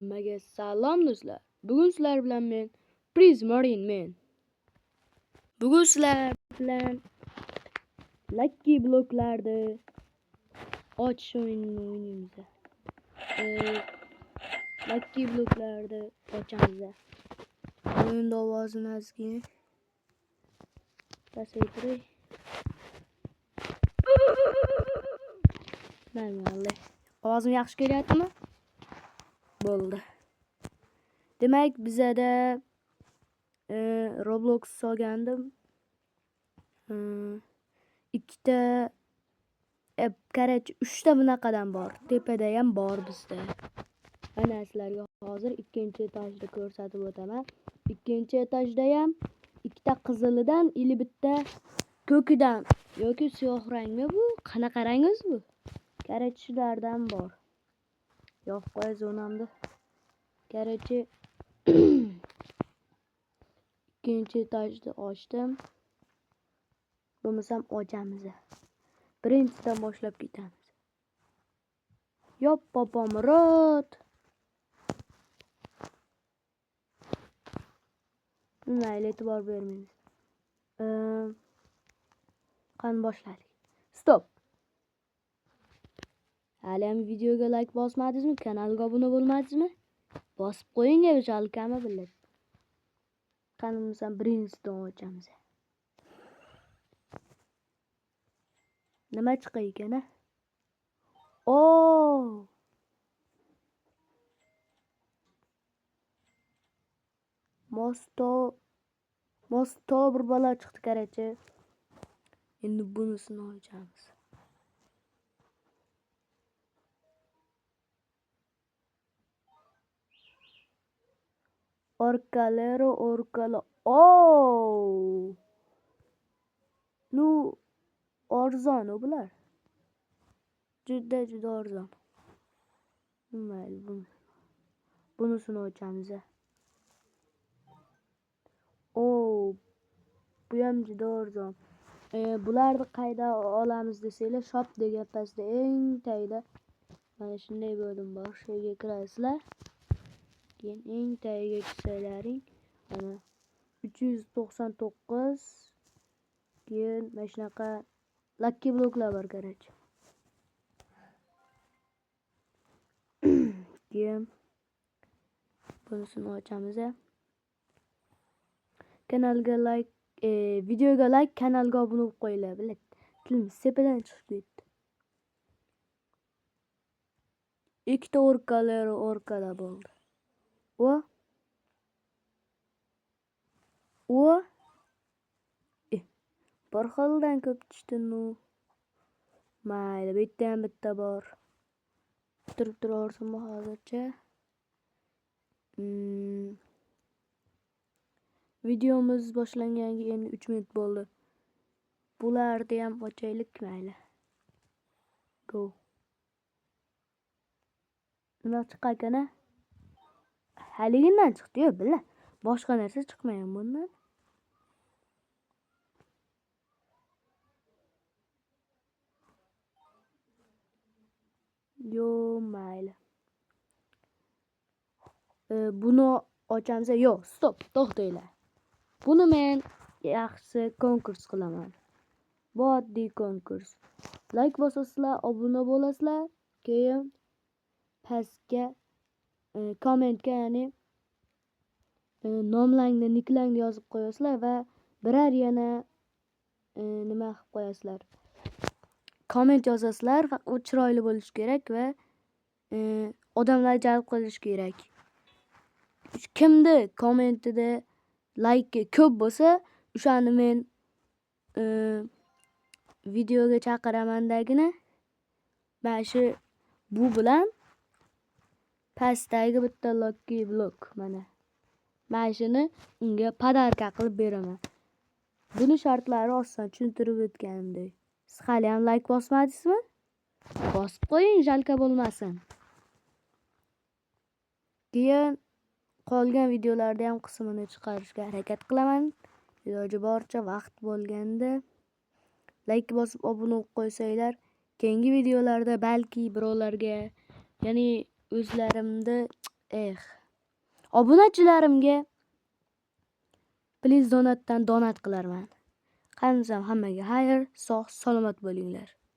Hammaga salom do'stlar. Bugun sizlar bilan men Prismarinman. Bugun sizlar bilan Lucky bloklarda ochish o'yinini o'ynaymiz. Lucky bloklarda ochamiz. O'yinda ovozini ozgina pasaytiray. Mayli. Ovozim yaxshi kelyaptimi? Bo'ldi. Demak, bizada Roblox solgandim. Ikkita qarach 3 ta bunaqadan bor. Tepada ham bor bizda. Mana sizlarga hozir ikkinchi etajda ko'rsatib o'taman. Ikkinchi etajda ham ikkita qizilidan ili bitta ko'kidan yoki siyoh rangmi bu? Qanaqa rang o'zi bu? Qarach shulardan bor. Yo'q, qo'y zonamda. Qarachi ikkinchi etajda ochdim. Bo'lmasam ochamiz. Birinchidan boshlab ketamiz. Yop popomrod. Mayli, e'tibor bermaymiz. Qani boshladik. Stop. Hali ham videoga like bosmadingizmi? Kanalga obuna bo'lmadingizmi? Bosib qo'ying, jalkami biladi. Qani bo'lmasam birinchidan ochamiz. Nima chiqay ekan-a? Mosto bir bola chiqdi qarachi. Endi bunisini ochamiz. Orkalero. Nu arzon bular. Juda arzon. Mayli, bunisini ochamiz. Bu ham juda arzon. Bularni qayda olamiz desanglar, shop degan pastda eng tagida mana shunday bo'lim bor. Shu yerga kirasizlar. Keyin eng tagiga tushsalaring, mana 399 keyin mana shunaqa Lucky bloklar bor qarachi. Keyin bunisini ochamiz. Kanalga like, videoga like, kanalga obuna bo'lib qo'yinglar, biladi. Tilim sepadan chiqib ketdi. Ikkita orkada bo'ldi. Bir xildan ko'p tushdi-nu. Mayli, bu yerda ham bitta bor. Turib turaversinmi hozircha? Videomiz boshlanganiga endi 3 minut bo'ldi. Bularni ham ochaylik, mayli. Go. Nima chiqqan ekan-a? Haligindan chiqdi-yu, bila. Boshqa narsa chiqmagan bundan. Yo, mayli. Buni ochamiz. Yo, stop, to'xtanglar. Buni men yaxshi konkurs qilaman. Bu oddiy konkurs. Like bosasizlar, obuna bo'lasizlar, keyin pastga kommentga, ya'ni nomlangni, niklangni yozib qo'yasizlar va birar yana nima qilib qo'yasizlar. Komment yozasizlar va u chiroyli bo'lishi kerak va odamlar jalb qilish kerak. Kimni kommentida like ko'p bo'lsa, o'shani men videoga chaqiramandagina. Mana shu bu bilan pastdagi bitta Lucky blok mana. Mana shuni unga podarka qilib beraman. Buni shartlari oson tushuntirib o'tganimdek. Siz hali ham like bosmadingizmi? Bosib qo'ying, jalka bo'lmasin. Keyin qolgan videolarda ham qismini chiqarishga harakat qilaman. Iloji boricha vaqt bo'lganda like bosib obuna bo'lib qo'ysanglar, keyingi videolarda balki birovlarga, ya'ni o'zlarimni Obunachilarimga please donatdan donat qilarman. Qanizam hammaga xayr, sog' salomat bo'linglar.